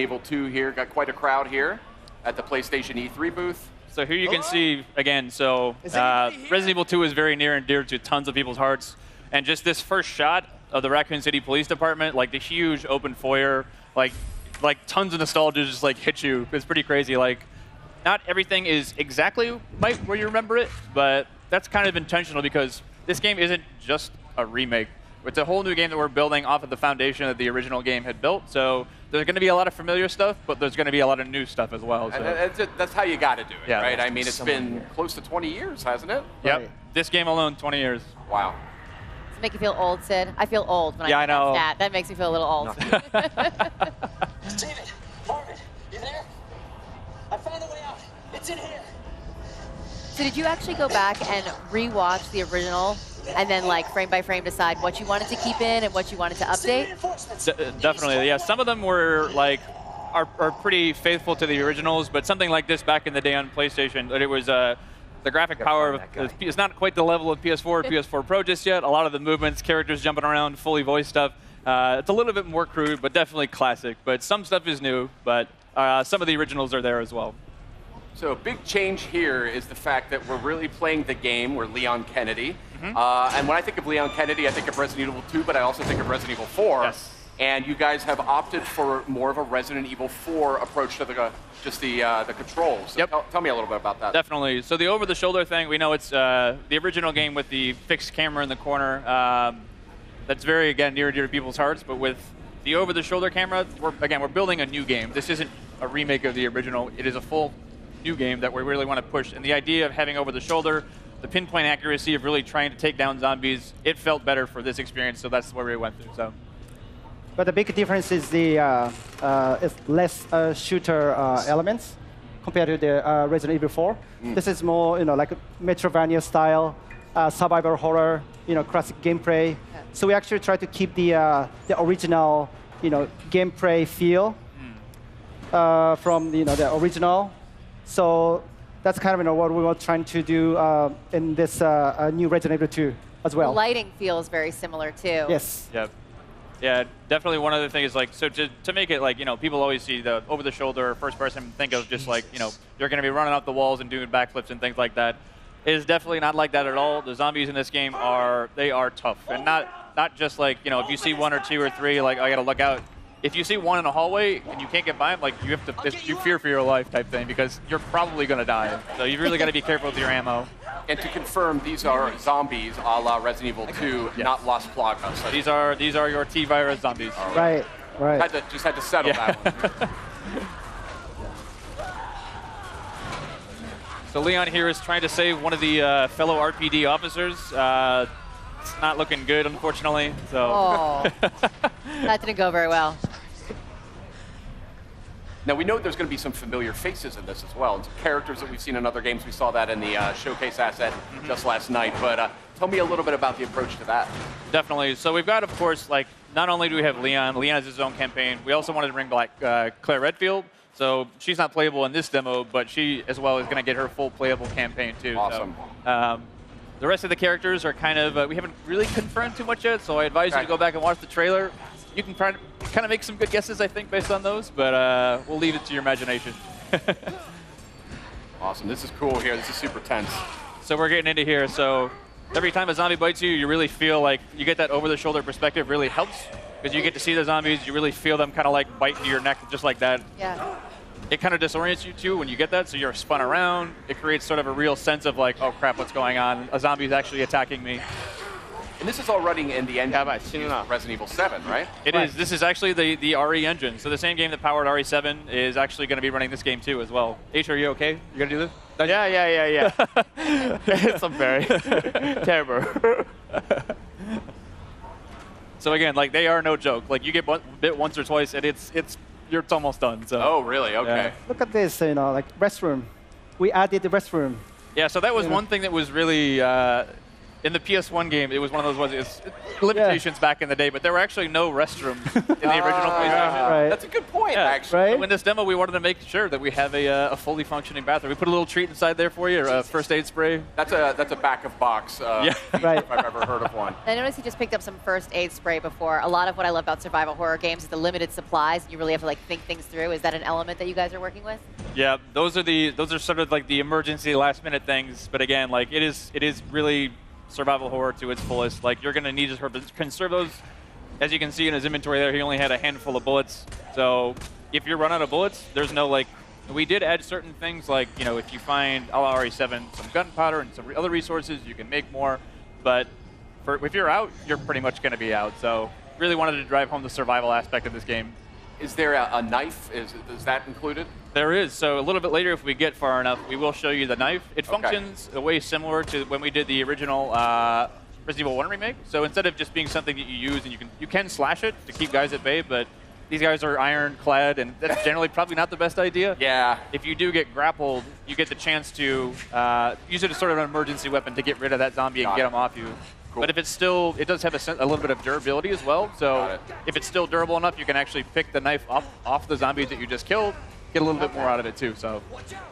Evil 2 here, got quite a crowd here at the PlayStation E3 booth. So here you can see, again, so Resident Evil 2 is very near and dear to tons of people's hearts. And just this first shot of the Raccoon City Police Department, like the huge open foyer, like tons of nostalgia just like hit you. It's pretty crazy. Like, not everything is exactly where you remember it, but that's kind of intentional because this game isn't just a remake. It's a whole new game that we're building off of the foundation that the original game had built. So there's going to be a lot of familiar stuff, but there's going to be a lot of new stuff as well. So. And that's how you got to do it, yeah, right? I mean, it's been close to 20 years, hasn't it? Yep. Right. This game alone, 20 years. Wow. Does it make you feel old, Sid? I feel old when I know. that. That makes me feel a little old. David, Marvin, you there? I found a way out. It's in here. So did you actually go back and rewatch the original and then like frame by frame decide what you wanted to keep in and what you wanted to update? Definitely, yeah. Some of them were like are pretty faithful to the originals, but something like this back in the day on PlayStation, it was the graphic power is not quite the level of PS4 or PS4 Pro just yet. A lot of the movements, characters jumping around, fully voiced stuff. It's a little bit more crude, but definitely classic. But some stuff is new, but some of the originals are there as well. So a big change here is the fact that we're really playing the game. We're Leon Kennedy. And when I think of Leon Kennedy, I think of Resident Evil 2, but I also think of Resident Evil 4. Yes. And you guys have opted for more of a Resident Evil 4 approach to the controls. So Yep. tell me a little bit about that. Definitely. So the over-the-shoulder thing, we know it's the original game with the fixed camera in the corner. That's very, again, near and dear to people's hearts. But with the over-the-shoulder camera, we're building a new game. This isn't a remake of the original. It is a full new game that we really want to push. And the idea of having over-the-shoulder, the pinpoint accuracy of really trying to take down zombies, it felt better for this experience, so that's where we went through. So. But the big difference is the it's less shooter elements compared to the Resident Evil 4. This is more, like a Metroidvania style, survival horror, classic gameplay. So we actually try to keep the original, gameplay feel from the original. So that's kind of what we were trying to do in this new Resident Evil 2 as well. The lighting feels very similar too. Yes. Yep. Yeah, definitely one other thing is like, so to make it like, people always see the over-the-shoulder or first person, think of just like, you're going to be running off the walls and doing backflips and things like that. It is definitely not like that at all. The zombies in this game are tough. And not just like, if you see one or two or three, like, I got to look out. If you see one in a hallway and you can't get by them, like you have to, you fear for your life type thing because you're probably going to die. So you really got to be careful with your ammo. And to confirm, these are zombies a la Resident Evil 2, not Las Plagas. So these are your T-virus zombies. Right. Just had to settle that one. So Leon here is trying to save one of the fellow RPD officers. It's not looking good, unfortunately. So. Oh, that didn't go very well. Now, we know there's going to be some familiar faces in this as well. It's characters that we've seen in other games. We saw that in the showcase asset just last night. But tell me a little bit about the approach to that. Definitely. So we've got, of course, like, not only do we have Leon has his own campaign, we also wanted to bring back Claire Redfield. So she's not playable in this demo, but she, as well, is going to get her full playable campaign, too. Awesome. So, the rest of the characters are kind of, we haven't really confirmed too much yet, so I advise you to go back and watch the trailer. You can kind of make some good guesses, I think, based on those, but we'll leave it to your imagination. Awesome. This is cool here. This is super tense. So we're getting into here. So every time a zombie bites you, you really feel like you get that over-the-shoulder perspective really helps because you get to see the zombies. You really feel them kind of like bite into your neck just like that. Yeah. It kind of disorients you, too, when you get that, so you're spun around. It creates sort of a real sense of like, oh, crap, what's going on? A zombie is actually attacking me. And this is all running in the engine of Resident Evil 7, right? It is. This is actually the RE engine. So the same game that powered RE7 is actually going to be running this game, too, as well. H, are you okay? You going to do this? Yeah. It's very terrible. So again, like, they are no joke. Like, you get bit once or twice, and it's almost done. So. Oh, really? Okay. Yeah. Look at this, like restroom. We added the restroom. Yeah, so that was one thing that was really in the PS1 game, it was one of those ones. It's limitations back in the day, but there were actually no restrooms in the original PlayStation. Right. That's a good point, Yeah. actually. Right. In this demo, we wanted to make sure that we have a fully functioning bathroom. We put a little treat inside there for you, or a first aid spray. That's a back of box. Right. If I've ever heard of one. I noticed you just picked up some first aid spray before. A lot of what I love about survival horror games is the limited supplies. You really have to like think things through. Is that an element that you guys are working with? Yeah, those are sort of like the emergency last minute things. But again, like it is really survival horror to its fullest. Like you're gonna need to conserve those. As you can see in his inventory there, he only had a handful of bullets. So if you run out of bullets, there's no like. We did add certain things like, you know, if you find a la RE7 some gunpowder and some other resources, you can make more. But if you're out, you're pretty much going to be out. So really wanted to drive home the survival aspect of this game. Is there a knife? Is that included? There is. So a little bit later, if we get far enough, we will show you the knife. It functions a way similar to when we did the original Resident Evil 1 remake. So instead of just being something that you use and you can slash it to keep guys at bay, but these guys are ironclad, and that's generally probably not the best idea. Yeah. If you do get grappled, you get the chance to use it as sort of an emergency weapon to get rid of that zombie and get him off you. Cool. But if it's still, it does have a little bit of durability as well. So if it's still durable enough, you can actually pick the knife up off the zombies that you just killed, get a little bit more out of it too. So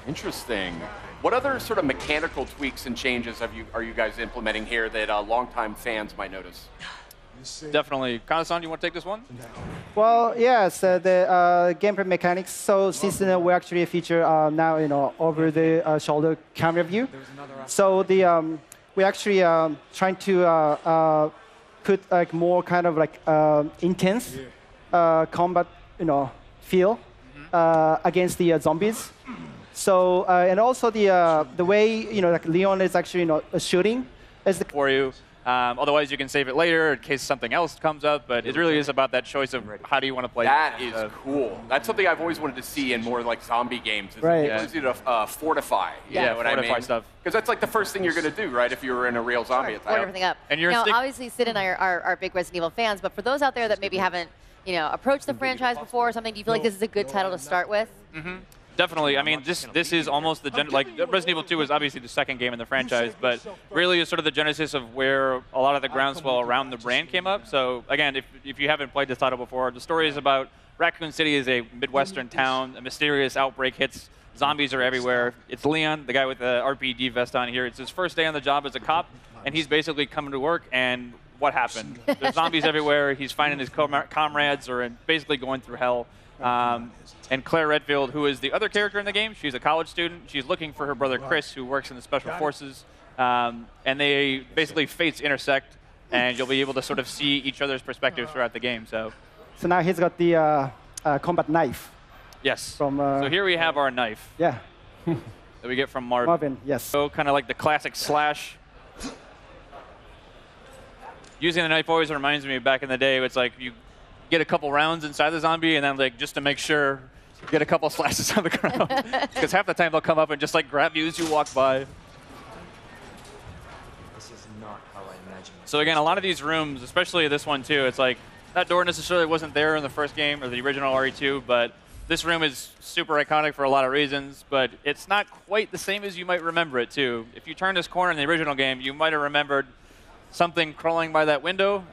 Interesting. What other sort of mechanical tweaks and changes are you guys implementing here that longtime fans might notice? definitely. Kana-san, you want to take this one? Well, yes, the gameplay mechanics. So since we actually feature now, over the shoulder camera view. So the we actually trying to put like more kind of like intense combat, feel against the zombies. So and also the way like Leon is actually shooting is the For you. Otherwise, you can save it later in case something else comes up. But it really is about that choice of how do you want to play. That is cool. That's something I've always wanted to see in more like zombie games. Is Right. the ability to fortify. You know what I fortify mean? stuff. Because that's like the first thing you're going to do, right? If you were in a real zombie attack. Board everything up. And you're now, stick- obviously, Sid and I are big Resident Evil fans, but for those out there that maybe haven't, approached the franchise before or something, do you feel like this is a good title to start with? Definitely. I mean, this is almost the like Resident Evil 2 is obviously the second game in the franchise, but really is sort of the genesis of where a lot of the groundswell around the brand came up. So again, if you haven't played this title before, the story is about Raccoon City is a Midwestern town. A mysterious outbreak hits. Zombies are everywhere. It's Leon, the guy with the RPD vest on here. It's his first day on the job as a cop, and he's basically coming to work, and what happened? There's zombies everywhere. He's finding his comrades are basically going through hell. And Claire Redfield, who is the other character in the game, she's a college student. She's looking for her brother Chris, who works in the Special Forces. And they basically fates intersect, and you'll be able to sort of see each other's perspectives throughout the game. So So now he's got the combat knife. yes. From, so here we have our knife Yeah, that we get from Marvin. Marvin. Yes. So kind of like the classic slash. Using the knife always reminds me of back in the day. It's like you get a couple rounds inside the zombie, and then like just to make sure, get a couple slashes on the ground. Because half the time they'll come up and just like grab you as you walk by. This is not how I imagined it. So again, a lot of these rooms, especially this one too, it's like that door necessarily wasn't there in the first game or the original RE2, but this room is super iconic for a lot of reasons, but it's not quite the same as you might remember it too. If you turn this corner in the original game, you might have remembered something crawling by that window.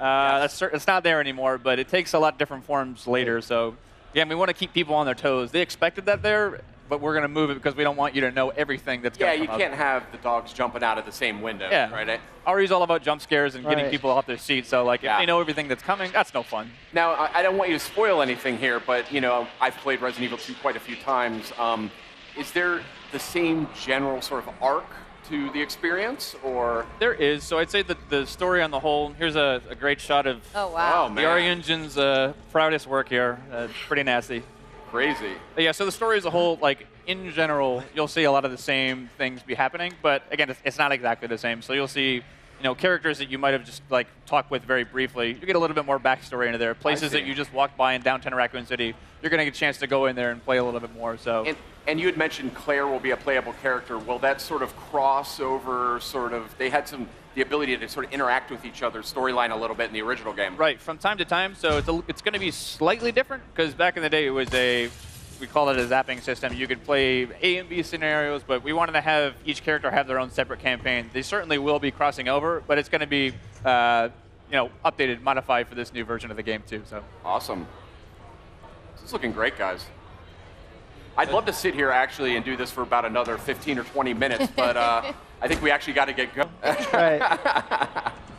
It's not there anymore, but it takes a lot different forms later. So again, we want to keep people on their toes. They expected that there, but we're going to move it because we don't want you to know everything that's going to come you can't have the dogs jumping out of the same window, Yeah. right? RE's all about jump scares and getting Right. people off their seats. So like, if they know everything that's coming, that's no fun. Now, I don't want you to spoil anything here, but I've played Resident Evil 2 quite a few times. Is there the same general sort of arc to the experience, or? There is. So I'd say that the story on the whole, here's a great shot of Oh, wow. Oh, the RE Engine's proudest work here. Pretty nasty. Crazy. But yeah, so the story as a whole, like in general, you'll see a lot of the same things be happening, but again, it's not exactly the same. So you'll see, characters that you might have just like talked with very briefly. You get a little bit more backstory into there. Places that you just walked by in downtown Raccoon City, you're going to get a chance to go in there and play a little bit more. So. And you had mentioned Claire will be a playable character. Will that sort of cross over, they had the ability to sort of interact with each other's storyline a little bit in the original game? Right, from time to time. So it's going to be slightly different because back in the day it was we call it a zapping system. You could play A and B scenarios, but we wanted to have each character have their own separate campaign. They certainly will be crossing over, but it's going to be updated, modified for this new version of the game too. So awesome. This is looking great, guys. I'd love to sit here actually and do this for about another 15 or 20 minutes, but I think we actually got to get going. Right.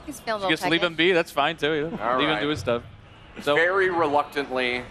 He's feeling a little just leave him be. That's fine too. All leave right. him do his stuff. So very reluctantly.